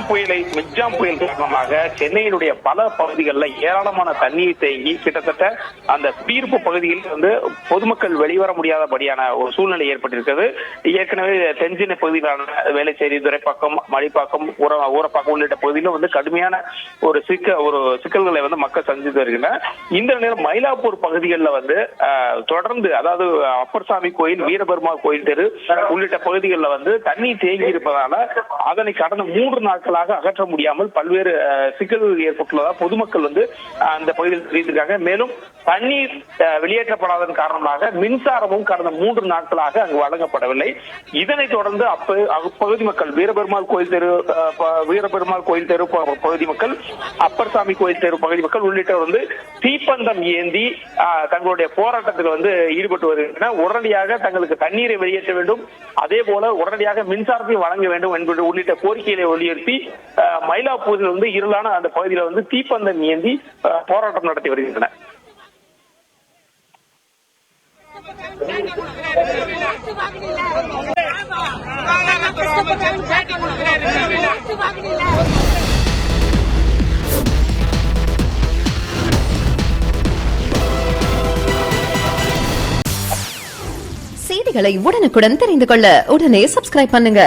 Michaung புயல் காரணமாக சென்னையினுடைய பல பகுதிகளில் ஏராளமான தண்ணீர் தேங்கி கிட்டத்தட்ட அந்த குடியிருப்பு பகுதியில் வந்து பொதுமக்கள் வெளிவர முடியாதபடியான ஒரு சூழ்நிலை ஏற்பட்டிருக்கிறது. ஏற்கனவே தென்சென்னை பகுதியிலான வேளச்சேரி, துரைப்பாக்கம், மடிப்பாக்கம், ஊரப்பாக்கம் உள்ளிட்ட பகுதியிலும் வந்து கடுமையான ஒரு சிக்கல்களை வந்து மக்கள் சந்தித்து வருகின்றனர். இந்த நேரம் மயிலாப்பூர் பகுதிகளில் வந்து தொடர்ந்து, அதாவது அப்பர்சாமி கோயில், வீரபெருமாள் கோயில் தெரு உள்ளிட்ட பகுதிகளில் வந்து தண்ணீர் தேங்கி இருப்பதால அதனை கடந்த 3 நாட்களாக அகற்ற முடியாமல் பல்வேறு சிக்கல்கள் ஏற்பட்டுள்ளதாக பொதுமக்கள் வந்து அந்த பகுதியில் தெரிவித்திருக்காங்க. மேலும் தண்ணீர் வெளியேற்றப்படாததன் காரணமாக மின்சாரமும் கடந்த 3 நாட்களாக அங்கு வழங்கப்படவில்லை. இதனைத் தொடர்ந்து அப்பகுதி மக்கள், வீரபெருமாள் கோயில் தெரு பகுதி மக்கள், அப்பர்சாமி கோயில் தெரு பகுதி மக்கள் உள்ளிட்டவர் வந்து தீப்பந்தம் ஏந்தி தங்களுடைய போராட்டத்தில் வந்து ஈடுபட்டு வருகின்றனர். உடனடியாக தங்களுக்கு தண்ணீரை வெளியேற்ற வேண்டும், அதே போல உடனடியாக மின்சாரத்தை வழங்க வேண்டும் என்பது உள்ளிட்ட கோரிக்கைகளை வலியுறுத்தி மயிலாப்பூரில் வந்து இருளான அந்த பகுதியில் வந்து தீப்பந்தம் ஏந்தி போராட்டம் நடத்தி வருகின்றனர். செய்திகளை உடனுக்குடன் தெரிந்து கொள்ள உடனே சப்ஸ்கிரைப் பண்ணுங்க.